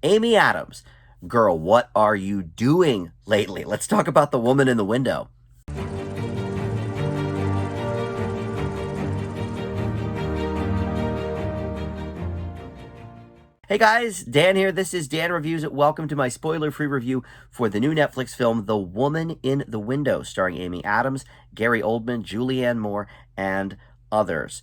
Amy Adams, girl, what are you doing lately? Let's talk about The Woman in the Window. Hey guys, Dan here. This is Dan Reviews It. Welcome to my spoiler-free review for the new Netflix film, The Woman in the Window, starring Amy Adams, Gary Oldman, Julianne Moore, and others.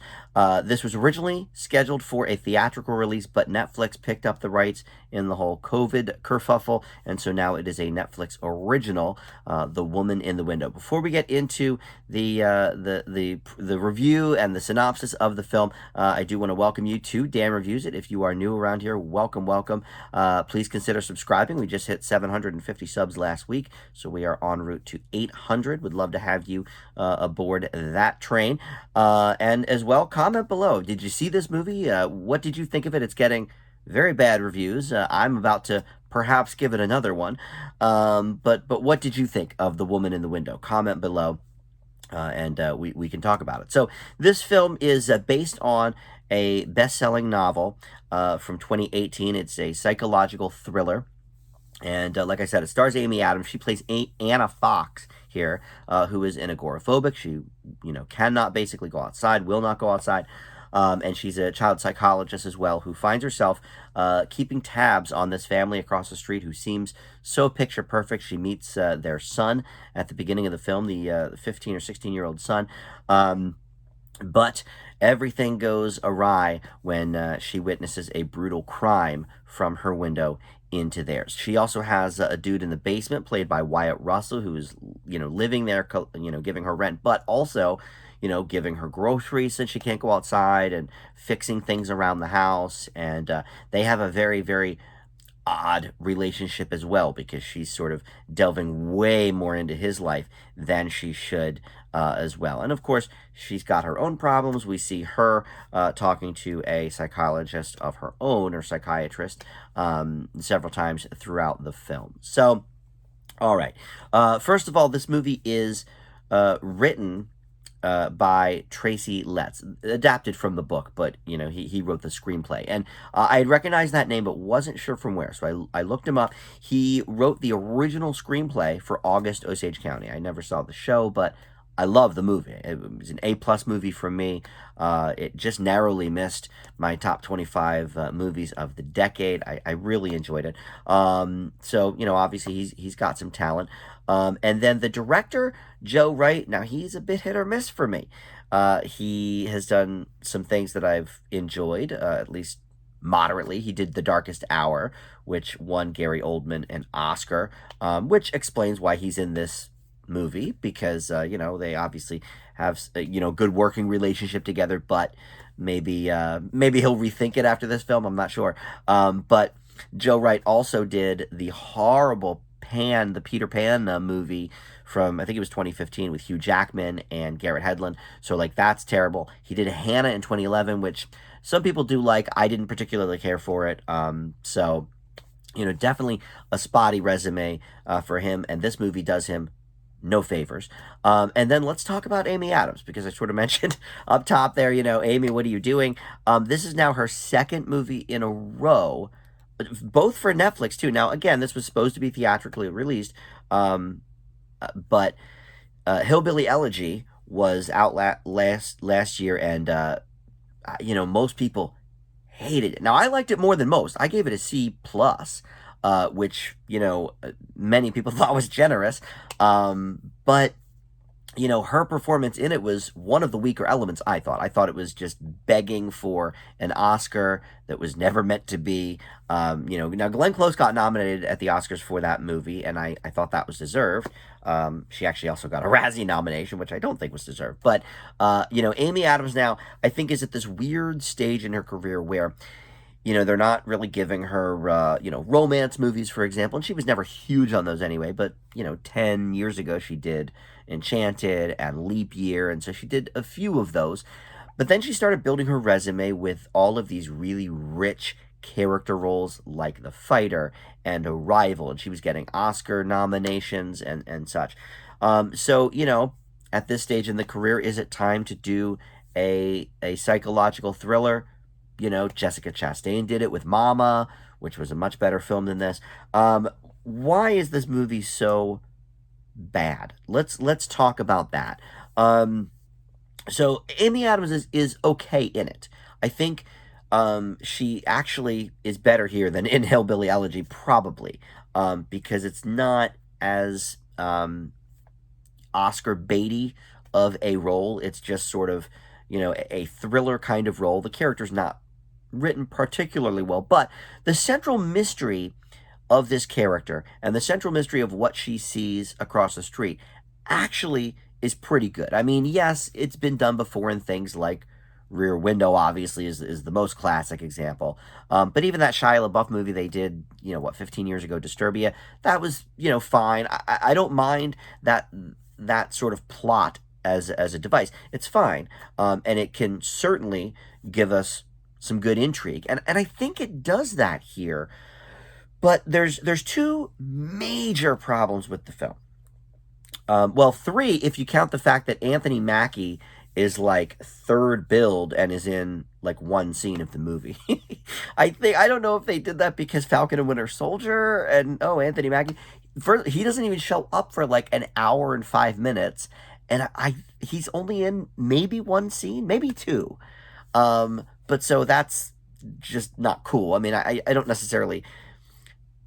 This was originally scheduled for a theatrical release, but Netflix picked up the rights in the whole COVID kerfuffle, and so now it is a Netflix original, The Woman in the Window. Before we get into the review and the synopsis of the film, I do want to welcome you to Dan Reviews It. If you are new around here, welcome, welcome. Please consider subscribing. We just hit 750 subs last week, so we are en route to 800. Would love to have you aboard that train. And as well, comment below. Did you see this movie? What did you think of it? It's getting very bad reviews. I'm about to perhaps give it another one. But what did you think of The Woman in the Window? Comment below, and we can talk about it. So this film is based on a best-selling novel from 2018. It's a psychological thriller. And like I said, it stars Amy Adams. She plays Anna Fox here, who is an agoraphobic. She, cannot basically go outside, will not go outside. And she's a child psychologist as well, who finds herself keeping tabs on this family across the street who seems so picture perfect. She meets their son at the beginning of the film, the 15 or 16-year-old son. But everything goes awry when she witnesses a brutal crime from her window into theirs. She also has a dude in the basement played by Wyatt Russell, who is, living there, giving her rent, but also, giving her groceries since she can't go outside and fixing things around the house. And they have a very, very odd relationship as well, because she's sort of delving way more into his life than she should as well. And of course, she's got her own problems. We see her talking to a psychologist of her own, or psychiatrist, several times throughout the film. So, all right. First of all, this movie is written by Tracy Letts, adapted from the book, but he wrote the screenplay, and I had recognized that name but wasn't sure from where, so I looked him up. He wrote the original screenplay for August Osage County. I never saw the show, but I love the movie. It was an A+ movie from me. It just narrowly missed my top 25 movies of the decade. I really enjoyed it. So, obviously he's got some talent. And then the director, Joe Wright, now he's a bit hit or miss for me. He has done some things that I've enjoyed, at least moderately. He did The Darkest Hour, which won Gary Oldman an Oscar, which explains why he's in this movie, because they obviously have good working relationship together, but maybe he'll rethink it after this film. I'm not sure. But Joe Wright also did the horrible the Peter Pan movie from, I think it was 2015, with Hugh Jackman and Garrett Hedlund. So that's terrible. He did Hannah in 2011, which some people do like. I didn't particularly care for it. So definitely a spotty resume for him, and this movie does him no favors. And then let's talk about Amy Adams, because I sort of mentioned up top there, Amy, what are you doing? This is now her second movie in a row, both for Netflix too. Now, again, this was supposed to be theatrically released, but Hillbilly Elegy was out last year, and most people hated it. Now, I liked it more than most. I gave it a C+, which many people thought was generous, but her performance in it was one of the weaker elements, I thought. I thought it was just begging for an Oscar that was never meant to be. Now Glenn Close got nominated at the Oscars for that movie, and I thought that was deserved. She actually also got a Razzie nomination, which I don't think was deserved. But, Amy Adams now, I think, is at this weird stage in her career where they're not really giving her, romance movies, for example. And she was never huge on those anyway. But, 10 years ago, she did Enchanted and Leap Year. And so she did a few of those. But then she started building her resume with all of these really rich character roles like The Fighter and Arrival. And she was getting Oscar nominations and such. So, at this stage in the career, is it time to do a psychological thriller? Jessica Chastain did it with Mama. which was a much better film than this. Why is this movie so bad? Let's talk about that. Um, so Amy Adams is okay in it. I think she actually is better here than in Hillbilly Elegy, probably, because it's not as Oscar baity of a role. It's just sort of, a thriller kind of role. The character's not written particularly well, but the central mystery of this character and the central mystery of what she sees across the street actually is pretty good. I mean, yes, it's been done before in things like Rear Window, obviously, is the most classic example. But even that Shia LaBeouf movie they did, 15 years ago, Disturbia, that was, fine. I don't mind that sort of plot as a device. It's fine. And it can certainly give us some good intrigue. And I think it does that here. But there's two major problems with the film. Well, three if you count the fact that Anthony Mackie is like third build and is in like one scene of the movie. I don't know if they did that because Falcon and Winter Soldier and Anthony Mackie, he doesn't even show up for like an hour and 5 minutes, and he's only in maybe one scene, maybe two. But so that's just not cool. I mean, I don't necessarily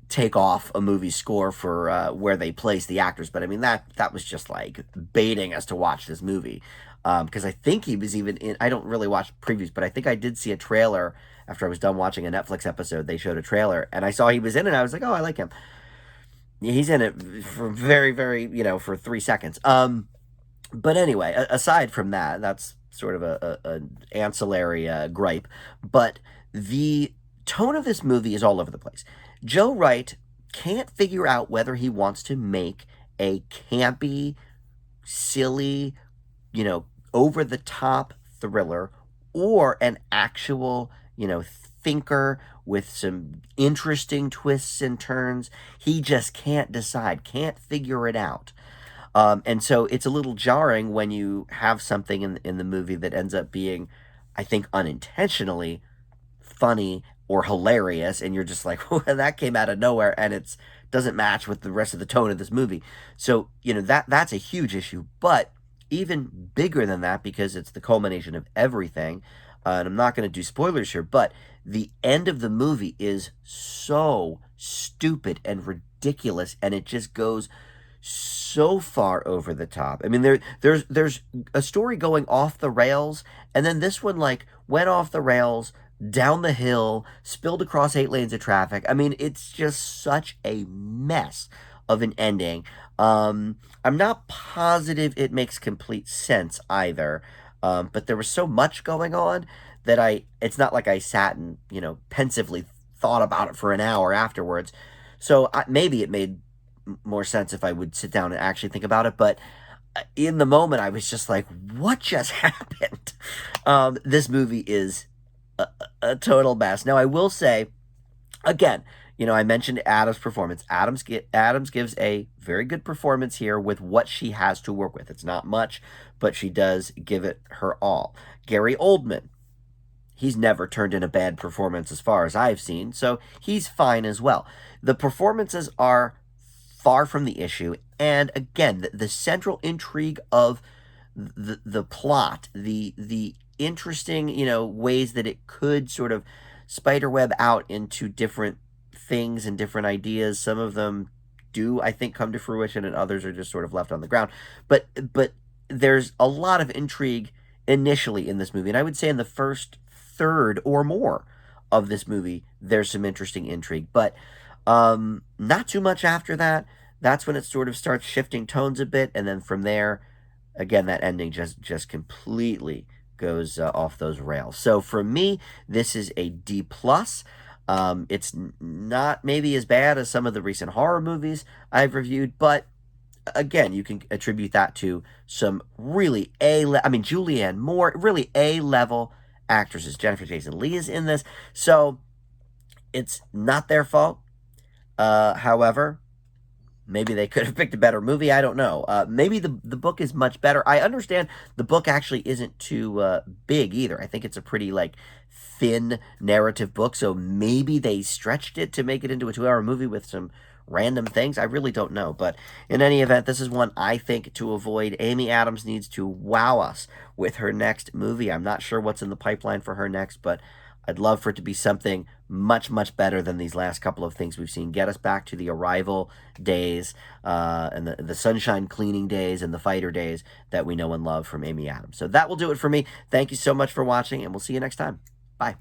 take off a movie score for where they place the actors, but I mean that was just like baiting us to watch this movie, because I think he was even in. I don't really watch previews, but I think I did see a trailer after I was done watching a Netflix episode. They showed a trailer, and I saw he was in it. And I was like, oh, I like him. He's in it for very, very, for 3 seconds. But anyway, aside from that, that's sort of an ancillary gripe. But the tone of this movie is all over the place. Joe Wright can't figure out whether he wants to make a campy, silly, over the top thriller or an actual, thinker with some interesting twists and turns. He just can't decide, can't figure it out. And so it's a little jarring when you have something in the movie that ends up being, I think, unintentionally funny or hilarious, and you're just like, well, that came out of nowhere, and it doesn't match with the rest of the tone of this movie. So, that's a huge issue, but even bigger than that, because it's the culmination of everything, and I'm not going to do spoilers here, but the end of the movie is so stupid and ridiculous, and it just goes so far over the top. I mean, there's a story going off the rails, and then this one like went off the rails, down the hill, spilled across 8 lanes of traffic. I mean, it's just such a mess of an ending. I'm not positive it makes complete sense either. But there was so much going on that it's not like I sat and, pensively thought about it for an hour afterwards. So maybe it made more sense if I would sit down and actually think about it. But in the moment, I was just like, what just happened? This movie is a total mess. Now, I will say, again, I mentioned Adam's performance. Adams gives a very good performance here with what she has to work with. It's not much, but she does give it her all. Gary Oldman, he's never turned in a bad performance as far as I've seen, so he's fine as well. The performances are far from the issue, and again, the central intrigue of the plot, the interesting, ways that it could sort of spiderweb out into different things and different ideas. Some of them do, I think, come to fruition, and others are just sort of left on the ground. But there's a lot of intrigue initially in this movie, and I would say in the first third or more of this movie, there's some interesting intrigue. But not too much after that. That's when it sort of starts shifting tones a bit, and then from there, again, that ending just completely goes off those rails. So for me, this is a D plus. It's not maybe as bad as some of the recent horror movies I've reviewed, but again, you can attribute that to some really Julianne Moore, really A-level actresses. Jennifer Jason Leigh is in this, so it's not their fault. However, Maybe they could have picked a better movie. I don't know. Maybe the book is much better. I understand the book actually isn't too big either. I think it's a pretty like thin narrative book. So maybe they stretched it to make it into a 2-hour movie with some random things. I really don't know. But in any event, this is one I think to avoid. Amy Adams needs to wow us with her next movie. I'm not sure what's in the pipeline for her next, but I'd love for it to be something much, much better than these last couple of things we've seen. Get us back to the Arrival days and the sunshine cleaning days and the fighter days that we know and love from Amy Adams. So that will do it for me. Thank you so much for watching, and we'll see you next time. Bye.